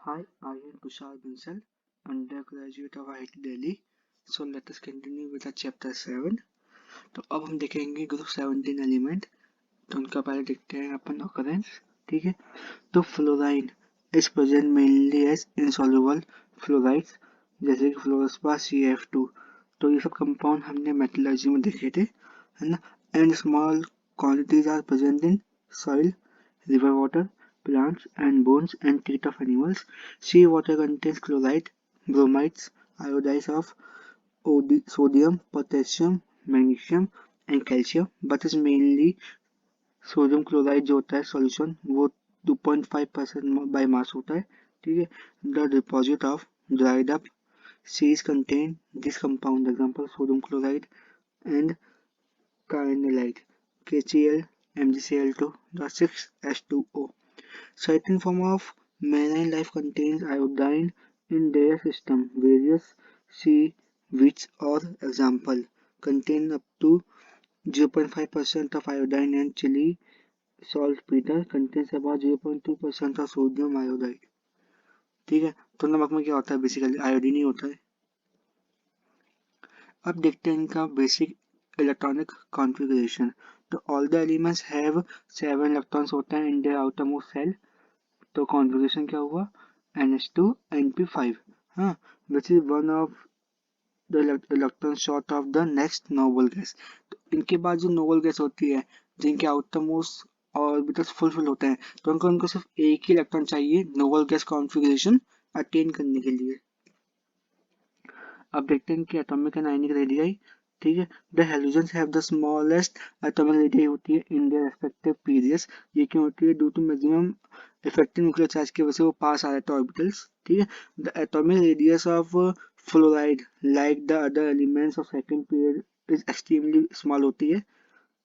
Hi, I am Tushar Bansal, undergraduate of IIT Delhi. So let us continue with the chapter 7. तो अब हम देखेंगे group 17 element. तो उनका पहले देखते हैं अपन ऑकरेंस। ठीक है, तो fluorine is present mainly as insoluble fluorides, जैसे कि फ्लोरोस्पार CF2। तो ये सब कंपाउंड हमने मेटलर्जी में देखे थे, है ना। And small quantities are present in soil, river water, plants and bones and teeth of animals. Sea water contains chloride, bromides, iodides of sodium, potassium, magnesium and calcium, but is mainly sodium chloride जो होता है solution वो 2.5% by mass होता है। ठीक है, the deposit of dried up seas contain this compound, example sodium chloride and carnallite, KCl, MgCl2, the 6H2O. Certain form of marine life contains iodine in their system. Various sea which, or example, contain up to 0.5% of iodine, and chili saltpeter contains about 0.2% of sodium iodide. ठीक है, तो नमक में क्या होता है, basically iodine ही होता है। अब देखते हैं इनका बेसिक इलेक्ट्रॉनिक कॉन्फ़िगरेशन। तो all the elements have 7 electrons होते हैं इन देयर आउटरमोस्ट शेल। तो कॉन्फ़िगरेशन क्या हुआ, NH2 NP5, हाँ, which is one of the electron short of the next noble gas. तो इनके बाद जो नोबल गैस होती है जिनके आउटर मोस्ट ऑर्बिटल्स फुलफिल होते हैं, तो उनको सिर्फ एक ही इलेक्ट्रॉन चाहिए नोबल गैस कॉन्फ़िगरेशन अटेन करने के लिए। अब देखते हैं कि एटॉमिक एंड आयनिक रेडियाई। ठीक है, the halogens have the smallest atomic radii होती है इन देयर रिस्पेक्टिव पीरियड्स। ये क्यों होती है, due to maximum effective nuclear charge की वजह से वो पास आ जाता है ऑर्बिटल्स। ठीक है, the atomic radius of fluoride like the other elements of second period is extremely small होती है,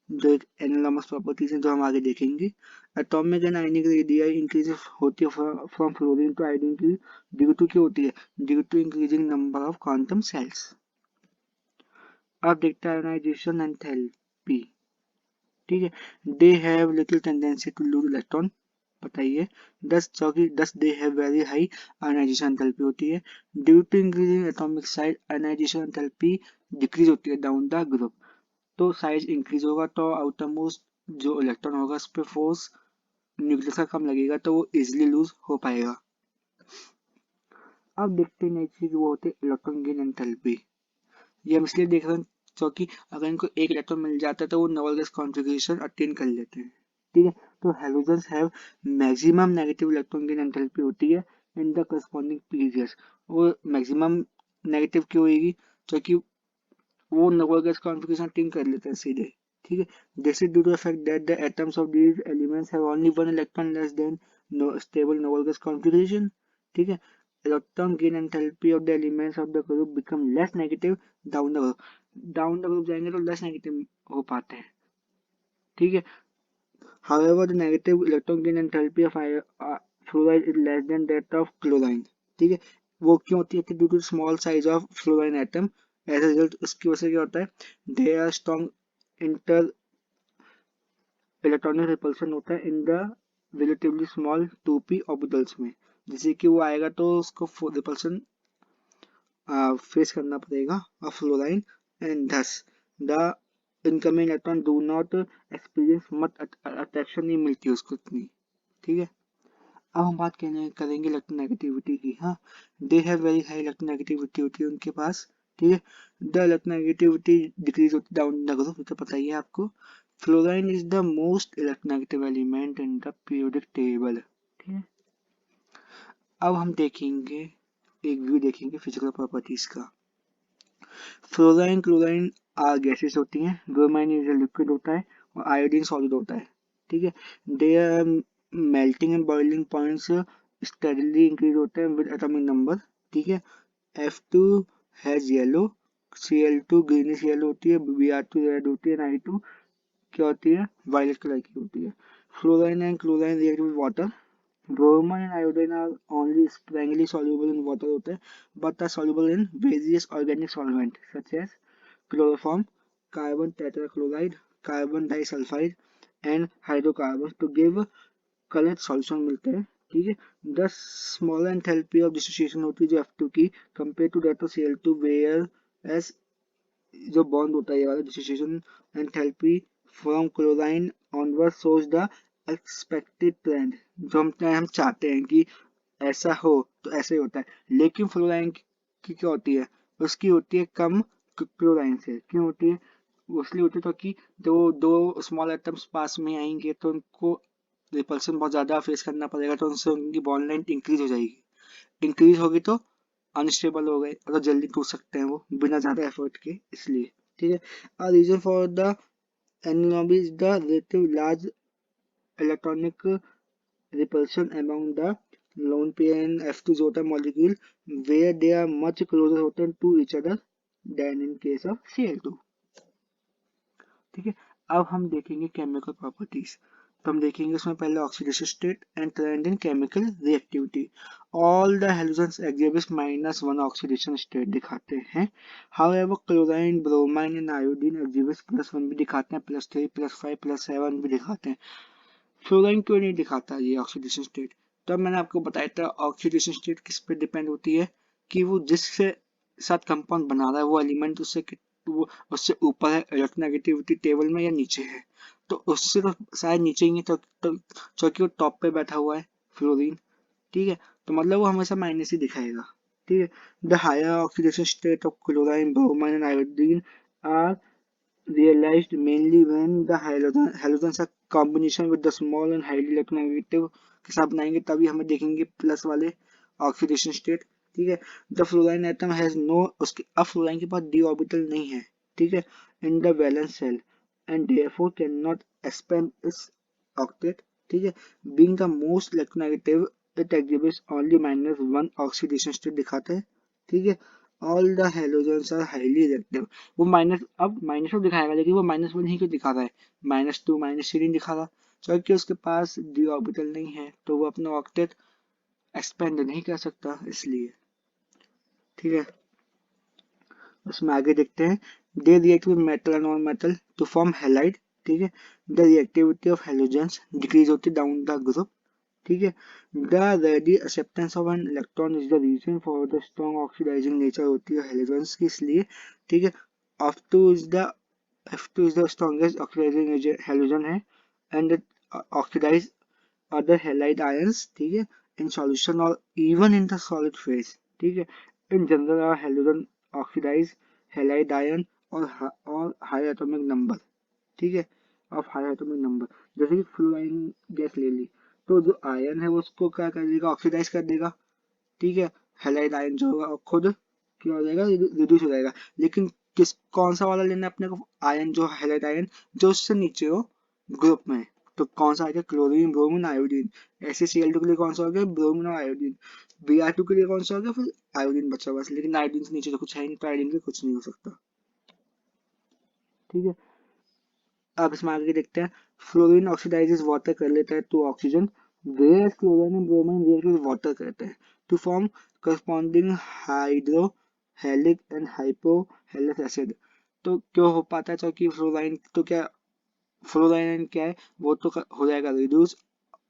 जो एक एनालॉमस प्रॉपर्टीज है जो हम आगे देखेंगे। Atomic and ionic radii increase होती है फ्रॉम फ्लोरीन टू आयोडीन की ड्यू टू क्या होती है, due to increasing number of quantum shells. अब देखते हैं आयोनाइजेशन एंथैल्पी। ठीक है, they have little tendency to lose electron, बताइए। Thus they have very high ionization enthalpy होती है। Due to increasing atomic size ionization enthalpy decrease होती है डाउन द ग्रुप। तो साइज इंक्रीज होगा तो आउटर मोस्ट जो इलेक्ट्रॉन होगा उस पर फोर्स न्यूक्लियस का कम लगेगा तो वो इजिली लूज हो पाएगा। अब देखते हैं नेक्स्ट चीज, वो होते हैं इलेक्ट्रॉन गेन एंथैल्पी। ये हम इसलिए देख रहे हैं क्योंकि अगर इनको एक इलेक्ट्रॉन मिल जाता है तो वो नोबल गैस कॉन्फ़िगरेशन अटेन कर लेते हैं। ठीक है, तो halogens have maximum negative electron gain enthalpy होती है इन द करस्पॉन्डिंग पीरियड्स। वो मैक्सिमम नेगेटिव क्यों होगी, क्योंकि वो नोबल गैस कॉन्फ़िगरेशन अटेन कर लेते हैं सीधे। ठीक है, this is due to the fact that the atoms of these elements have only one electron less than stable noble gas configuration. ठीक है, electron gain enthalpy of the elements of the group become less negative down the group. Down the group जाएंगे तो less negative हो पाते हैं। ठीक है, however the negative electron gain enthalpy of fluoride is less than that of chlorine। ठीक है, वो क्यों होती है, due to small size of fluorine atom. As a result उसकी वजह से क्या होता है, they are strong inter electronic repulsion होता है in the relatively small 2p orbitals में। जैसे कि वो आएगा तो उसको रिपल्सन फेस करना पड़ेगा of fluorine, and thus the incoming electron do not experience much attraction, नहीं मिलती उसको इतनी। ठीक है, अब हम बात करेंगे इलेक्ट्रोनेगेटिविटी की। हाँ, दे हैव वेरी हाई इलेक्ट्रोनेगेटिविटी होती है उनके पास। ठीक है, द इलेक्ट्रोनेगेटिविटी डिक्रीज होती डाउन द ग्रुप, तो पता ही है आपको। Fluorine is the most electronegative element in the periodic table. ठीक है, अब हम देखेंगे एक व्यू देखेंगे फिजिकल प्रॉपर्टीज का। फ्लोराइन क्लोराइन आर गैसेस होती हैं, ब्रोमाइन इज लिक्विड होता है और आयोडीन सॉलिड होता है। ठीक है, they are melting and boiling points steadily increase होते हैं विद एटॉमिक नंबर। ठीक है, F2 has yellow, Cl2 greenish yellow होती है, Br2 रेड होती है, I2 क्या होती है, वायलेट कलर की होती है। Fluorine and chlorine react with water. Bromine and iodine are only strangely soluble in water होते हैं, but are soluble in various organic solvents such as chloroform, carbon tetrachloride, carbon disulfide and hydrocarbons to give colored solution मिलते हैं। ठीक है। The small enthalpy of dissociation होती है जो F2 की compare to that of Cl2 whereas जो bond होता है ये वाला dissociation enthalpy from chlorine onward shows the expected trend. जो हम चाहते हैं कि ऐसा हो तो ऐसे ही होता है। लेकिन फ्लोराइन की क्या होती है, उसकी होती है कम क्लोराइन से। क्यों होती है? वो इसलिए होती है क्योंकि दो दो स्मॉल एटम्स पास में आएंगे तो उनको रिपल्सन बहुत ज्यादा फेस करना पड़ेगा, तो उनसे उनकी बॉन्ड लेंथ इंक्रीज हो जाएगी। इंक्रीज होगी तो अनस्टेबल हो गए और तो जल्दी टूट सकते हैं वो बिना ज्यादा एफर्ट के, इसलिए। ठीक है। A reason for the anomaly is the relative large electronic repulsion among the lone pair and F2 zota molecule where they are much closer hotel to each other than in case of Cl2। ठीक है। अब हम देखेंगे chemical properties. तो हम देखेंगे उसमें पहले oxidation state and trend in chemical reactivity. All the halogens exhibit -1 oxidation state दिखाते हैं। However chlorine, bromine and iodine exhibit +1 भी दिखाते हैं, +3, +5, +7 भी दिखाते हैं। फ्लोराइन क्यों नहीं दिखाता ये ऑक्सीडेशन स्टेट? तब मैंने आपको बताया था ऑक्सीडेशन स्टेट किस पे डिपेंड होती है कि वो जिससे साथ कंपाउंड बना रहा है वो एलिमेंट वो उससे ऊपर है इलेक्ट्रोनेगेटिविटी टेबल में या नीचे है। तो उससे तो शायद नीचे ही है, तो क्योंकि वो टॉप पे बैठा हुआ है फ्लोरीन। ठीक है। तो मतलब वो हमेशा माइनस ही दिखाएगा। ठीक है। The higher oxidation state of chlorine, bromine and iodine are realized mainly when the halogens are combination with the small and highly electronegative के साथ बनाएंगे, तभी हमें देखेंगे प्लस वाले ऑक्सीडेशन स्टेट। ठीक है। The fluorine atom has no, उसके अब फ्लोराइन के पास डी ऑर्बिटल नहीं है। ठीक है। In the valence shell and therefore cannot expand its octet. ठीक है। Being the most electronegative it exhibits only -1 oxidation state दिखाता है। ठीक है। All the halogens are highly reactive. वो माइनस दिखाएगा, लेकिन वो -1 ही क्यों दिखा रहा है, -2 -3 नहीं दिखा रहा? क्योंकि उसके पास डी ऑर्बिटल नहीं है तो वो अपना ऑक्टेट एक्सपेंड नहीं कर सकता, इसलिए। ठीक है। उसमें आगे देखते हैं। They react with metal and non metal to form halide. ठीक है। The reactivity of halogens decrease होती है डाउन द ग्रुप। ठीक है। The ready acceptance of an electron is the reason for the strong oxidizing nature होती है halogens की, इसलिए। ठीक है। F2 is the F2 is the strongest oxidizing agent halogen है, and it oxidize other halide ions। ठीक है। in solution or even in the solid phase। ठीक है। in general are halogen oxidize halide ion और high atomic number। ठीक है। Of high atomic number. जैसे कि फ्लोराइन गैस ले ली तो जो आयन है वो उसको क्या कर देगा, ऑक्सीडाइज कर देगा। ठीक है। हैलाइड आयन जो होगा खुद क्या हो जाएगा, रिड्यूस हो जाएगा। लेकिन कौन सा वाला लेना है अपने को, आयन जो हैलाइड आयन जो उससे नीचे हो ग्रुप में। तो कौन सा आ गया, क्लोरीन, ब्रोमीन, आयोडीन। ऐसे Cl2 के लिए कौन सा हो गया, ब्रोमीन और आयोडीन। Br2 के लिए कौन सा हो गया, फिर आयोडीन बचा हुआ, लेकिन आयोडीन से नीचे तो कुछ है नहीं, तो आयोडीन के कुछ नहीं हो सकता। ठीक है। अब इसमें आगे देखते हैं। फ्लोरीन ऑक्सीडाइजेस वाटर कर लेता है to oxygen, where chlorine and bromine react with water करते हैं to form corresponding hydrohalic and hypohalic acid. तो क्यों हो पाता है, क्योंकि फ्लोराइन तो क्या, फ्लोराइन क्या है, वो तो हो जाएगा रिड्यूस,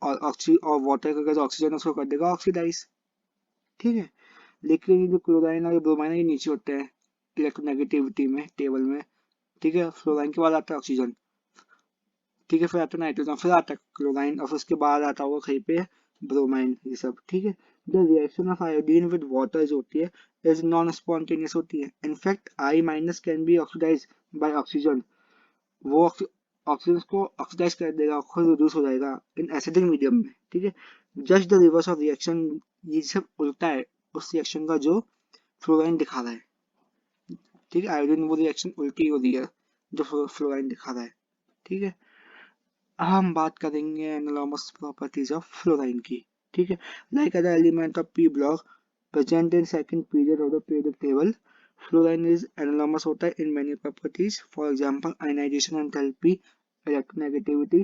और वाटर का जो ऑक्सीजन उसको कर देगा ऑक्सीडाइज। ठीक है। लेकिन ये जो क्लोराइन और ब्रोमाइन है ये नीचे होते हैं इलेक्ट्रोनेगेटिविटी में टेबल में। ठीक है। फ्लोराइन के बाद आता है ऑक्सीजन। ठीक है। फिर आता है नाइट्रोजन, फिर आता है क्लोराइन, और फिर उसके बाद आता होगा कहीं पे ब्रोमाइन, ये सब। ठीक है। The reaction of iodine with water जो होती है इज नॉन स्पॉन्टेनियस होती है। In fact I- can be oxidize by oxygen. वो ऑक्सीजन को ऑक्सीडाइज कर देगा, खुद रिड्यूस हो जाएगा इन एसिडिक मीडियम में। ठीक है। Just the reverse of reaction, ये सब उल्टा है उस रिएक्शन का जो फ्लोराइन दिखा रहा है। ठीक है। आयोडीन वो रिएक्शन उल्टी हो रही है जो फ्लोराइन दिखा रहा है। ठीक है। हम बात करेंगे एनालॉमस प्रॉपर्टीज ऑफ फ्लोराइन की। ठीक है। Like other element of p block present in second period of the periodic table, fluorine is anomalous होता है in many properties. For example ionisation enthalpy, electronegativity,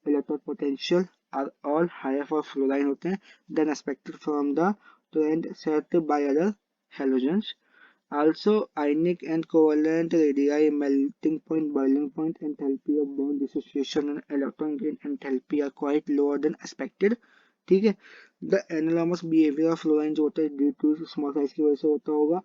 electric potential are all higher for fluorine होते हैं than expected from the trend set by other halogens. Also, ionic and covalent radii, melting point, boiling point, enthalpy of bond dissociation and electron gain enthalpy are quite lower than expected. ठीक है। The एनालॉमस behaviour of fluorine जो होता है due to small size की वजह से होता होगा,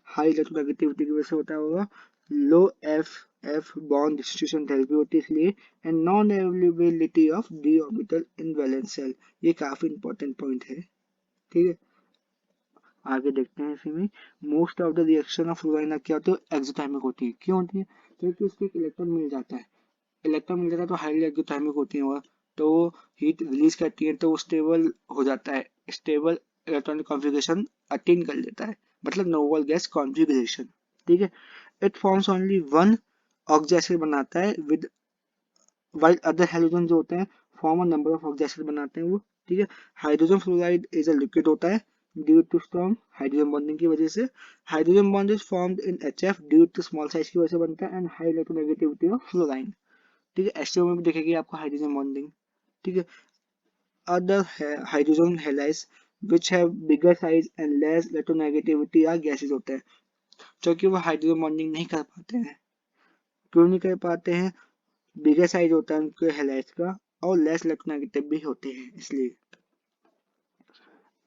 हाई इलेक्ट्रोनेगेटिविटी की वजह से होता होगा, low f f bond distribution therapy होती है इसलिए, and non availability of d orbital in valence shell. ये काफी इंपॉर्टेंट पॉइंट है। ठीक है, आगे देखते हैं इसी में। Most of the reaction of fluorine क्या होती है, एक्सोथर्मिक होती है। क्यों होती है? क्योंकि उसको एक इलेक्ट्रॉन मिल जाता है, इलेक्ट्रॉन मिल जाता है तो हाईली एक्सोथर्मिक होती है वह, तो वो हीट रिलीज करती है तो वो स्टेबल हो जाता है, स्टेबल इलेक्ट्रॉनिक कॉन्फ़िगरेशन अटेन कर लेता है, मतलब नोबल गैस कॉन्फ़िगरेशन। ठीक है, it forms only one oxy acid बनाता है विद, वाइल अदर हैलोजन जो होते हैं form a number of oxy acid बनाते हैं वो। ठीक है, hydrogen fluoride is a liquid होता है due to strong hydrogen bonding की वजह से। Hydrogen bond is formed in HF due to small size की वजह से बनता है and high electronegativity of fluorine. ठीक है, एच में भी देखेगी आपको हाइड्रोजन बॉन्डिंग। ठीक है, other hydrogen halides which have bigger size and less electronegativity या गैसेज होते हैं, क्योंकि वो हाइड्रोजन बॉन्डिंग नहीं कर पाते हैं। क्यों नहीं कर पाते हैं? बिगर साइज होता है उनके हेलाइड्स का और लेस इलेक्ट्रोनेगेटिव भी होते हैं इसलिए।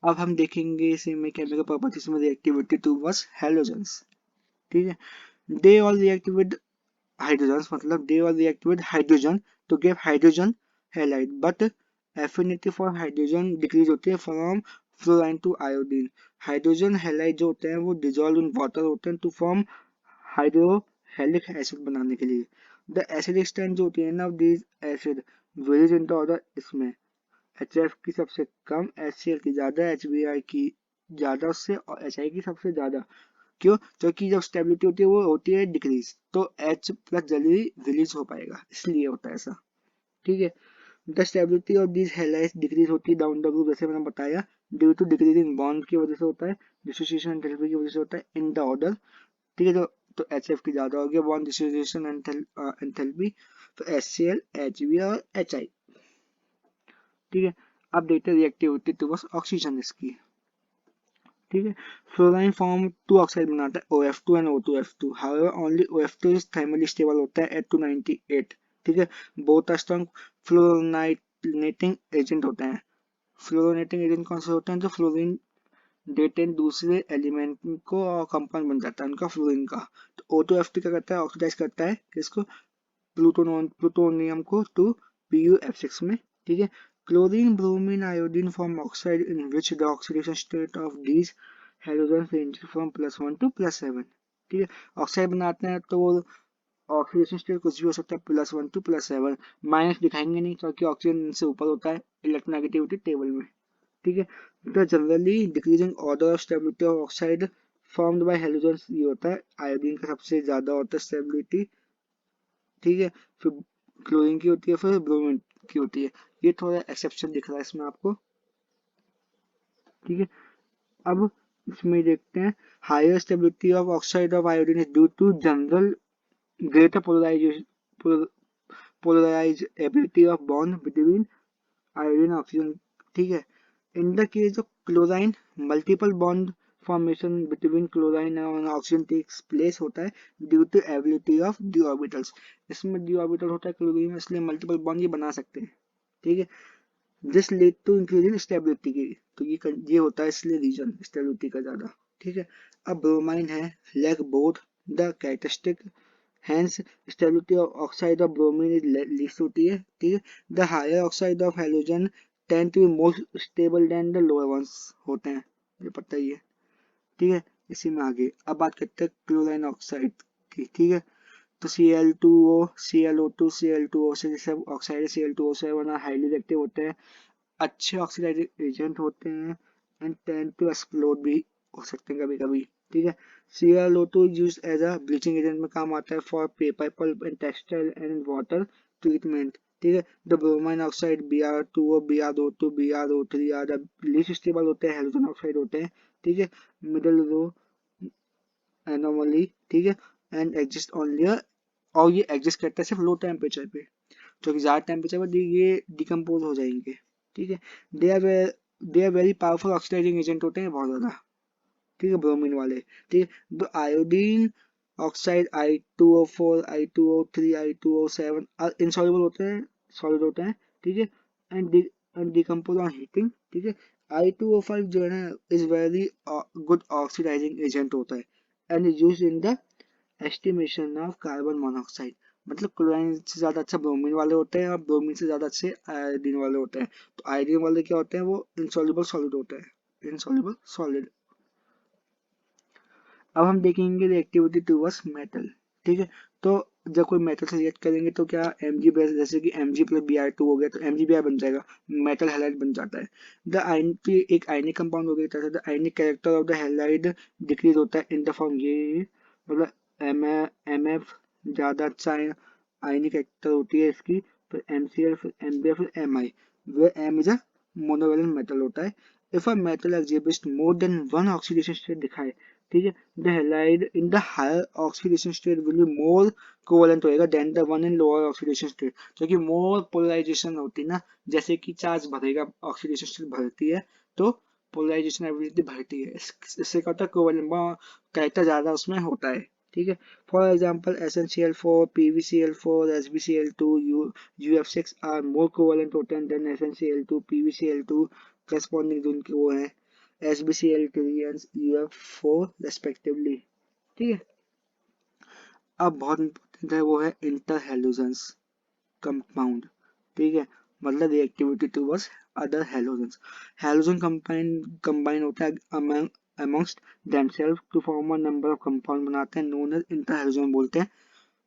अब हम देखेंगे इसी में केमिकल प्रॉपर्टीज में रिएक्टिविटी टुवर्ड्स हैलोजेंस। ठीक है, they all react with hydrogen, मतलब they all react with hydrogen to give hydrogen halide, but affinity for hydrogen decrease होती है from fluorine to iodine. Hydrogen halide जो होते हैं वो डिजोल्व इन वाटर होते हैं टू फॉर्म हाइड्रोहेलिक एसिड बनाने के लिए। द एसिडिक स्ट्रेंथ जो होती है ना this acid varies in the order, इसमें HF की सबसे कम, HCl की ज्यादा, HBr की ज्यादा उससे और HI की सबसे ज्यादा। क्यों? क्योंकि जब स्टेबिलिटी होती है वो होती है डिक्रीज, तो H प्लस जल्दी रिलीज हो पाएगा, इसलिए होता है ऐसा। ठीक है, the stability of this halides decrease होती है डाउन द ग्रुप, जैसे मैंने बताया, due to decrease in bond की वजह से होता है, डिसोसिएशन एंथैल्पी की वजह से होता है इन द ऑर्डर। ठीक है, तो HF की ज्यादा हो गया बॉन्ड डिसोसिएशन एंथैल्पी, तो HCl, HB और HI। ठीक है, अब देखते हैं रिएक्टिविटी टुवर्ड्स ऑक्सीजन इसकी। ठीक है, फ्लोराइन फॉर्म टू ऑक्साइड बनाता है OF2 and O2F2, however only OF2 is thermally stable होता है at 298। ठीक है, बोथ आर स्ट्रॉन्ग फ्लोराइनेटिंग एजेंट होते हैं। फ्लोराइनेटिंग एजेंट कौन से होते हैं? जो फ्लोरीन डेटेन दूसरे एलिमेंट को कंपाउंड बन जाता है उनका फ्लोरीन का। तो O2F2 क्या करता है? ऑक्सीडाइज करता है किसको? प्लूटोनियम को टू PuF6 में। ठीक है, chlorine bromine iodine form oxide in which the oxidation state of these halogen range from +1 to +7। ठीक है, ऑक्साइड बनाते हैं तो वो ऑक्सीडेशन स्टेट कुछ भी हो सकता है +1 to +7, माइनस दिखाएंगे नहीं क्योंकि ऑक्सीजन से ऊपर होता है इलेक्ट्रोनेगेटिविटी टेबल में। ठीक है, तो generally decreasing order of stability of oxide formed by halogen ये होता है, आयोडीन का सबसे ज्यादा होता है स्टेबिलिटी। ठीक है, फिर क्लोरीन की होती है, फिर ब्रोमीन की होती है। ये थोड़ा एक्सेप्शन दिख रहा है इसमें आपको। ठीक है, अब इसमें देखते हैं higher stability of oxide of iodine is due to general greater polarization, polarizability of bond between iodine oxygen. ठीक है, in the case of chlorine multiple bond formation between chlorine and oxygen takes place होता है due to ability of d orbitals. इसमें d orbital होता है chlorine में, इसलिए multiple bond ये बना सकते हैं। ठीक है, this lead to increase in stability की, तो ये होता है इसलिए रीजन स्टेबिलिटी का ज्यादा। ठीक है, अब ब्रोमाइन है lack both the characteristic, hence stability of oxide of bromine is least होती है। ठीक है, the higher oxide of halogen tend to be more stable than the lower ones होते हैं, ये पता ही है। ठीक है, इसी में आगे अब बात करते हैं क्लोराइन ऑक्साइड की। ठीक है, तो Cl2O, ClO2, Cl2O से जैसे ऑक्साइड है Cl2O से बना हाईली रिएक्टिव होते हैं, अच्छे ऑक्सीडाइजिंग एजेंट होते हैं एंड टेंड टू एक्सप्लोड भी हो सकते हैं कभी कभी। ठीक है, ClO2 use as a bleaching agent में काम आता है for paper pulp and textile and water treatment. ठीक है, the bromine oxide Br2O, Br2, Br3 are the least stable होते हैं हेलोजन ऑक्साइड होते हैं। ठीक है, मिडल रो एनोमली। ठीक है, एंड एग्जिस्ट ओनली, और ये एग्जिस्ट करता है सिर्फ लो टेम्परेचर पे, जो कि ज़्यादा टेम्परेचर पर ये डिकम्पोज हो जाएंगे। ठीक है, they are they are very powerful oxidizing agent होते हैं बहुत ज़्यादा। ठीक है, ब्रोमीन वाले। ठीक है, तो iodine oxide I2O4, I2O3, I2O7 insoluble होते हैं, सॉलिड होते हैं। ठीक है, and and decompose on heating, ठीक है। I2O5 जो है ना is very good oxidizing agent होता है and use in the estimation of carbon monoxide. मतलब क्लोराइन से ज्यादा अच्छा ब्रोमीन वाले होते हैं और ब्रोमीन से ज्यादा अच्छे आयोडीन वाले होते हैं। तो आयोडीन वाले क्या होते हैं, वो इनसॉल्युबल सॉलिड होते हैं, इनसॉल्युबल सॉलिड। अब हम देखेंगे रिएक्टिविटी टूवर्ड्स मेटल, ठीक है। तो जब कोई मेटल से रिएक्ट करेंगे तो क्या Mg प्लस, जैसे कि Mg प्लस Br2 हो गया तो MgBr बन जाएगा, मेटल हैलाइड बन जाता है। द आयन एक आयनिक कंपाउंड हो गया, the ionic character of the halide decrease होता है इन द फॉर्म, ये मतलब MF ज्यादा अच्छा आयनिक कैरेक्टर होती है इसकी, फिर MCl, फिर MbF, फिर Mi, where M is a monovalent metal होता है। If a metal exhibits more than one oxidation state दिखाए, ठीक है, the halide in the higher oxidation state will be more covalent होएगा than the one in lower oxidation state, क्योंकि more polarization होती है ना, जैसे कि चार्ज भरेगा, ऑक्सीडेशन स्टेट भरती है तो पोलराइजेशन एबिलिटी बढ़ती है, इससे क्या होता है कोवेलेंट कैरेक्टर ज्यादा उसमें होता है, ठीक है। For example SnCl4, PbCl4, SbCl2, UF6 are more covalent होते हैं देन SnCl2, PbCl2 करस्पॉन्डिंग जो उनके वो है SbCl3 and UF4 रेस्पेक्टिवली, ठीक है। अब बहुत इंपॉर्टेंट है वो है इंटर हेलोजेंस कंपाउंड, ठीक है, मतलब reactivity towards other halogens. Halogen combine होता है amongst themselves to form a number of compound बनाते हैं, known as इंटर हेलोजन बोलते हैं।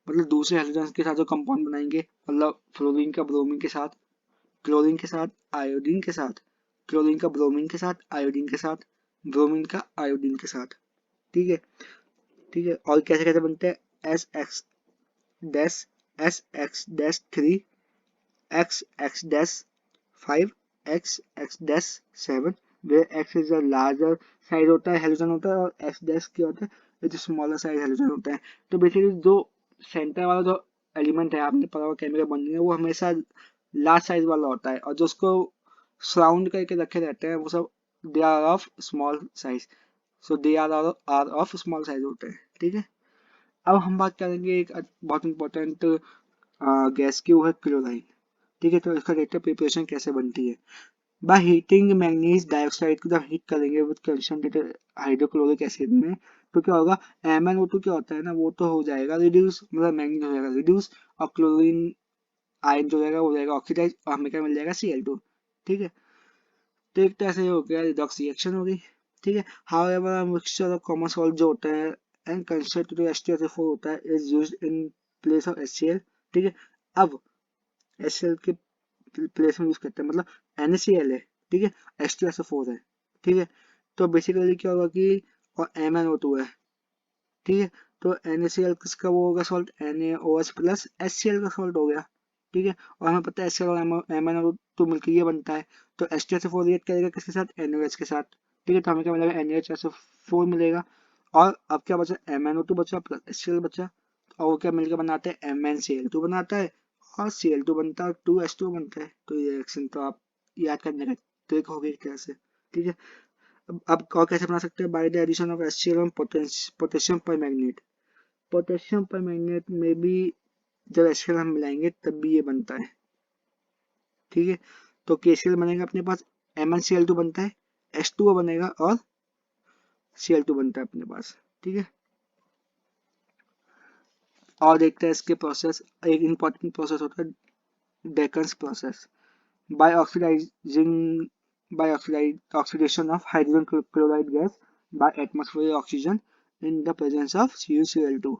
मतलब दूसरे हेलोजेंस के साथ जो कंपाउंड बनाएंगे, मतलब फ्लोरीन का ब्रोमीन के साथ, क्लोरीन के साथ, आयोडीन के साथ, क्लोरीन का ब्रोमीन के साथ, आयोडीन के साथ, ब्रोमीन का आयोडीन के साथ, ठीक है, ठीक है। और कैसे कैसे बनते हैं, SX-3, XX-5, XX-7, where X is a larger size होता है, हेलोजन होता है, और X डैश क्या होता है, जो स्मॉलर साइज हेलोजन होता है। तो बेसिकली जो सेंटर वाला जो एलिमेंट है, आपने पढ़ा होगा केमिकल बॉन्डिंग में, वो हमेशा लार्ज साइज वाला होता है, और जो उसको सराउंड करके रखे रहते हैं वो सब they are of small size, so they are of small size होते हैं, ठीक है। अब हम बात करेंगे एक बहुत इंपॉर्टेंट गैस की, वो है क्लोराइन, ठीक है। तो इसका रिएक्टर प्रिपरेशन कैसे बनती है, बाय हीटिंग मैंगनीज डाइऑक्साइड को जब हीट करेंगे विद कंसंट्रेटेड हाइड्रोक्लोरिक एसिड में, तो क्या होगा, MnO2 क्या होता है ना, वो तो हो जाएगा रिड्यूस, मतलब मैंगनीज हो जाएगा रिड्यूस, और क्लोरीन आयन जो रहेगा वो हो जाएगा ऑक्सीडाइज, और हमें क्या मिल जाएगा Cl2, ठीक है। तो एक तरह से हो गया रिडॉक्स रिएक्शन हो गई, ठीक है। However mixture of common salt जो होता है एंड कंसंट्रेटेड H2SO4 होता है is used in place of HCl, ठीक है। अब HCl के प्लेस में यूज करते हैं, मतलब NaCl है, ठीक है, H2SO4 है, ठीक है। तो बेसिकली क्या होगा कि, और MnO2 है, ठीक है। तो NaCl किसका वो होगा सॉल्ट, NaOH प्लस HCl का सॉल्ट हो गया, ठीक है। और हमें पता है HCl और MnO2 मिलकर ये बनता है, तो H2SO4 रिएक्ट करेगा किसके साथ, NaOH के साथ, ठीक है। तो हमें क्या मिलेगा, NaHSO4 मिलेगा, और अब क्या बचा, MnO2 बचा प्लस HCl बचा, और वो क्या मिलकर बनाते हैं, MnCl2 बनाता है, और Cl2 बनता है, 2H2 बनता है। तो ये रिएक्शन तो आप याद करने का ट्रिक हो गई एक तरह से, ठीक है। अब और कैसे बना सकते हैं, by the addition of HCl और पोटेशियम परमैंगनेट, पोटेशियम परमैंगनेट में भी जब HCl हम मिलाएंगे तब भी ये बनता है, ठीक है। तो KCl बनेगा अपने पास, MnCl2 बनता है, H2O बनेगा, और Cl2 बनता है अपने पास, ठीक है। और देखते हैं इसके प्रोसेस, एक इंपॉर्टेंट प्रोसेस होता है डेकन्स process, by oxidizing oxidation of hydrogen chloride gas by atmospheric oxygen in the presence of CuCl2,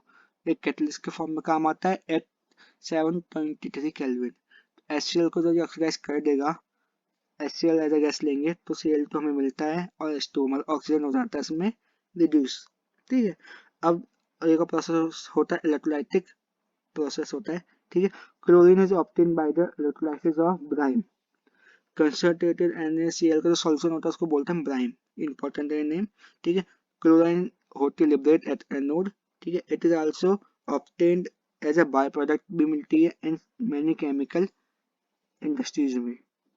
एक कैटलिस्ट के फॉर्म में काम आता है एट 7.3 केल्विन। HCl को जब ऑक्सीडाइज कर देगा, HCl एज अ गैस लेंगे तो Cl2 हमें मिलता है, और H2 मतलब ऑक्सीजन हो जाता है इसमें रिड्यूस, ठीक है। अब एक प्रोसेस होता है इलेक्ट्रोलाइटिक प्रोसेस होता है, ठीक है। Chlorine is obtain by the electrolysis of brine, concentrated NaCl का जो सॉल्यूशन होता है उसको बोलते हैं ब्राइम, इंपॉर्टेंट है नेम, ठीक है। क्लोराइन होती है लिबरेट एट एनोड, ठीक है। It is also obtained as a by product भी मिलती है इन मैनी केमिकल इंडस्ट्रीज में,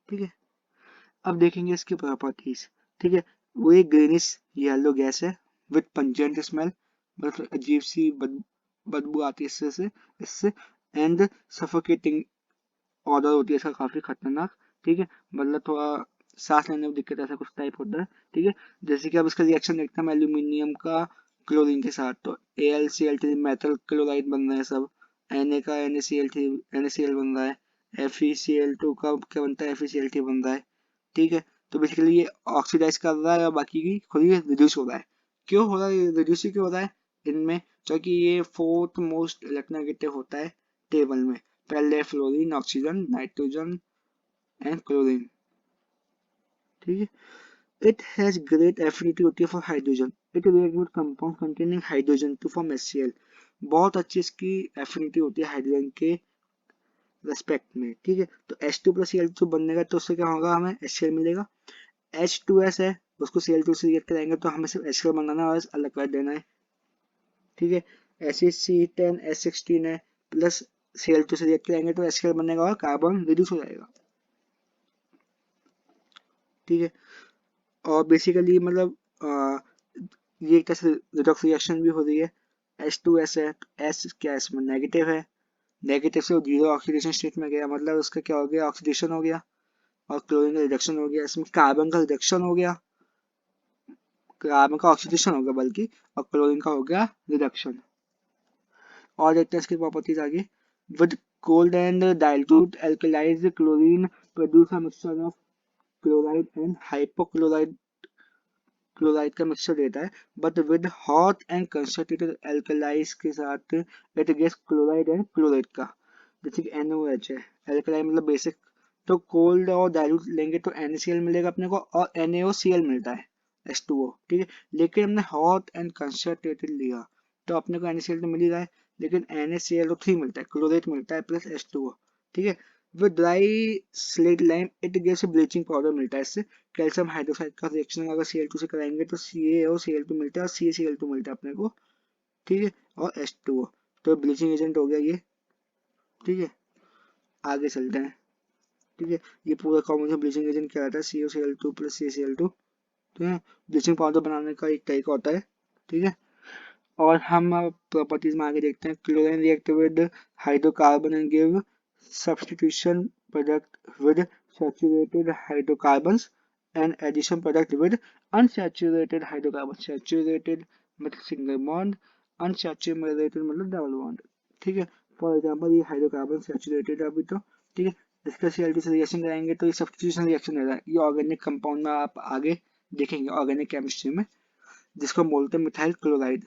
ठीक है। अब देखेंगे इसकी प्रॉपर्टीज, ठीक है। वो एक ग्रीनिश येलो गैस है विद पंजेंट स्मेल, मतलब अजीब सी बदबू आती है इससे, एंड सफोकेटिंग ऑर्डर होती है इसका काफी खतरनाक, ठीक है, मतलब थोड़ा सांस लेने में दिक्कत ऐसा कुछ टाइप होता है। ठीक है, जैसे कि अब इसका रिएक्शन देखते हैं एल्यूमिनियम का क्लोरीन के साथ, तो AlCl3 मेटल क्लोराइड बन रहा है सब, Na का NaCl3 NaCl बन रहा है, FeCl2 का क्या बनता है, FeCl3 बन रहा है। ठीक है, तो बेसिकली ये ऑक्सीडाइज कर रहा है और बाकी की खुद ही रिड्यूस हो रहा है। क्यों हो रहा है रिड्यूस, क्यों हो रहा है इनमें, क्योंकि ये फोर्थ मोस्ट इलेक्ट्रोनेगेटिव होता है टेबल में। पहले fluorine, oxygen, nitrogen and chlorine. ठीक है, it has great affinity for hydrogen. It reacts with compound containing hydrogen to form HCl. बहुत अच्छी इसकी एफिनिटी होती है हाइड्रोजन के रेस्पेक्ट में। ठीक है, तो H2 प्लस Cl2 बनने का, तो उससे क्या होगा, हमें HCl मिलेगा। H2S है, उसको Cl2 से रिएक्ट कराएंगे तो हमें सिर्फ HCl बनाना है और अलग कर देना है। ठीक है, ऐसे C10 H16 है, प्लस Cl2 से रिएक्ट कराएंगे तो HCl बनेगा और कार्बन रिड्यूस हो जाएगा। ठीक है, और बेसिकली मतलब ये एक तरह से रिडॉक्स रिएक्शन भी हो रही है। H2S है, S क्या है इसमें, नेगेटिव है, नेगेटिव से जीरो ऑक्सीडेशन स्टेट में गया, मतलब उसका क्या हो गया, ऑक्सीडेशन हो गया, और क्लोरीन का रिडक्शन हो गया। इसमें कार्बन का रिडक्शन हो गया, कार्बन का ऑक्सीडेशन हो गया बल्कि, और क्लोरीन का हो गया रिडक्शन। और देखते हैं इसकी प्रॉपर्टीज आगे। With cold and dilute alkalis chlorine produce a mixture of chloride and hypochlorite, chloride का मिक्सचर देता है, but with hot and concentrated alkalis के साथ it gets chloride and chloride का, जैसे कि NaOH है, एल्कलाई मतलब बेसिक। तो कोल्ड और डाइल्यूट लेंगे तो NaCl मिलेगा अपने को, और NaOCl मिलता है, H2O। ठीक है, लेकिन हमने हॉट एंड कंसंट्रेटेड लिया तो अपने को NaCl तो मिल ही रहा है, लेकिन NaCl3 मिलता है, क्लोराइड मिलता है, प्लस H2O। ठीक है, with dry slate lime it gives bleaching powder मिलता है इससे। कैल्शियम हाइड्रोक्साइड का रिएक्शन अगर Cl2 से कराएंगे तो CaOCl2 मिलता है, और CaCl2 मिलता है अपने को। ठीक है, और H2O, तो ब्लीचिंग एजेंट हो गया ये। ठीक है, आगे चलते हैं। ठीक है, ये पूरा कॉम्बिनेशन ब्लीचिंग एजेंट क्या आता है, CuCl2 प्लस CaCl2। ठीक है, ब्लीचिंग पाउडर बनाने का एक तरीका होता है। ठीक है, और हम प्रॉपर्टीज में आगे देखते हैं। Chlorine react with hydrocarbon and give substitution product with saturated hydrocarbons and addition product with unsaturated hydrocarbon. Saturated मतलब सिंगल बॉन्ड, अनसैचुरेटेड मतलब डबल बॉन्ड। ठीक है, फॉर एग्जाम्पल ये हाइड्रोकार्बन सैचुरेटेड है अभी तो। ठीक है, इसका Cl2 से रिएक्शन कराएंगे तो ये सब्स्टिट्यूशन रिएक्शन हो रहा है। ये ऑर्गेनिक कंपाउंड में आप आगे देखेंगे ऑर्गेनिक केमिस्ट्री में, जिसको बोलते हैं मिथाइल क्लोराइड।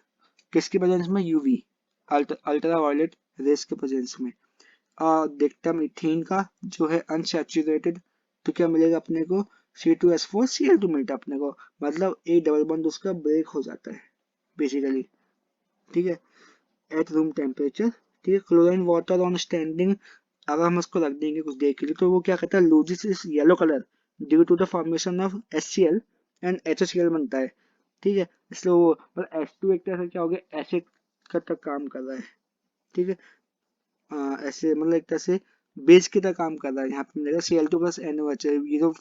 किसकी प्रेजेंस में, यूवी अल्ट्रा वायलेट रेस के प्रेजेंस में। देखते हैं इथीन का जो है अनसैचुरेटेड, तो क्या मिलेगा अपने को, C2H4Cl2 मिलता है अपने को, मतलब एक डबल बॉन्ड उसका ब्रेक हो जाता है बेसिकली। ठीक है, एट रूम टेम्परेचर। ठीक है, क्लोरीन वाटर ऑन स्टैंडिंग, अगर हम उसको रख देंगे कुछ देर के लिए तो वो क्या करता है, loses its yellow colour due to the formation of HCl and HCl बनता है। ठीक है, इसलिए वो मतलब H2 एक तरह से क्या हो गया, एसिड का तक काम कर रहा है। ठीक है, ऐसे मतलब एक तरह से बेस की तरह काम कर रहा है। यहाँ पे मिलेगा Cl2 प्लस NaOH, ये जो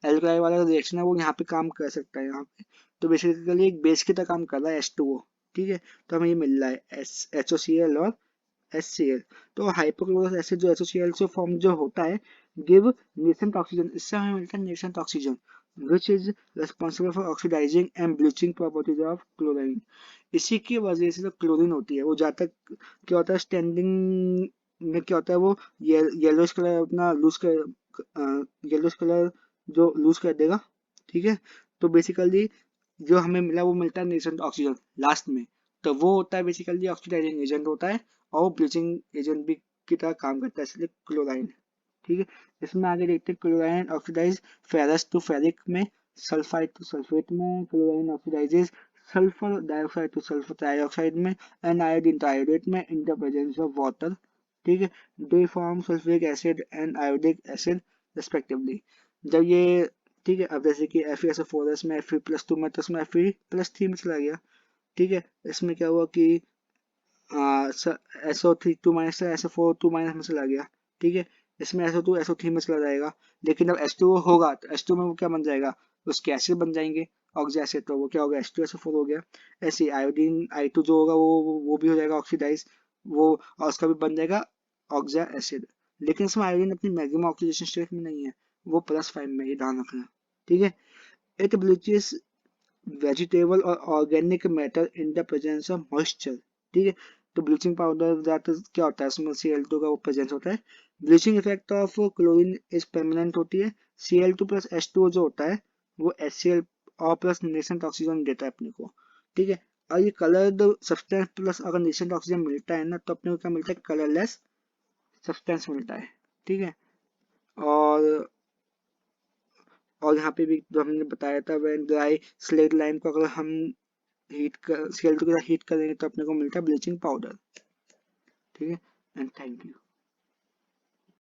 एल्कलाइ वाला रिएक्शन है वो यहाँ पे काम कर सकता है यहाँ पे, तो बेसिकली एक बेस की तरह काम कर रहा है H2O। ठीक है, तो हमें ये मिल रहा है HOCl और HCl। तो हाइपोक्लोरस एसिड जो HOCl से फॉर्म जो होता है, गिव नेसेंट ऑक्सीजन, इससे हमें मिलता है nascent oxygen which is responsible for oxidizing and bleaching properties of chlorine. इसी की वजह से जो क्लोरीन होती है वो ज्यादा क्या होता है, स्टैंडिंग में क्या होता है, वो येलोइश कलर अपना लूज कर, येलोइश कलर जो लूज कर देगा। ठीक है, तो बेसिकली जो हमें मिला वो मिलता है नेसेंट ऑक्सीजन लास्ट में, तो वो होता है बेसिकली ऑक्सीडाइजिंग एजेंट होता है, और ब्लीचिंग एजेंट भी की तरह काम करता है, इसलिए क्लोराइन। ठीक है, इसमें आगे देखते हैं chlorine oxidize ferrous to ferric में, सल्फाइड टू सल्फेट में, chlorine oxidizes sulphur dioxide to sulphur trioxide में, एंड आयोडीन टू आयोडेट में in the presence of water. ठीक है, they form sulphuric acid and iodic acid respectively. जब ये, ठीक है, अब जैसे कि FeSO4 में Fe+2 में, तो उसमें Fe+3 में चला गया। ठीक है, इसमें क्या हुआ कि SO3 2 माइनस से SO4 2 माइनस में चला गया। ठीक है, इसमें SO2 SO3 में चला जाएगा, लेकिन जब H2O होगा तो H2 में वो क्या बन जाएगा, उसके एसिड बन जाएंगे ऑक्सी एसिड, तो वो क्या होगा, H2SO4 हो गया। ऐसे आयोडीन I2 जो होगा वो भी हो जाएगा ऑक्सीडाइज, वो और उसका भी बन जाएगा ऑक्सा एसिड। लेकिन इसमें आयोडीन अपनी मैक्सिमम ऑक्सीडेशन स्टेट में नहीं है, वो +5 में, ये ध्यान रखना, ठीक है। इट ब्लीचेस वेजिटेबल और organic matter in the presence of moisture, ठीक है। तो ब्लीचिंग पाउडर दैट क्या होता है, उसमें Cl2 का वो प्रेजेंस होता है। Bleaching effect of chlorine is permanent होती है। Cl2 प्लस H2O जो होता है वो HCl और प्लस नेसेंट ऑक्सीजन देता है अपने को, ठीक है। और ये कलर्ड सब्सटेंस प्लस अगर नेसेंट ऑक्सीजन मिलता है ना, तो अपने को क्या मिलता है, कलरलेस सब्सटेंस मिलता है, ठीक है। और यहाँ पे भी जो हमने बताया था, व्हेन ड्राई स्लेट लाइम को अगर हम Cl2 के साथ हीट करेंगे तो अपने को मिलता है ब्लीचिंग पाउडर, ठीक है। And thank you.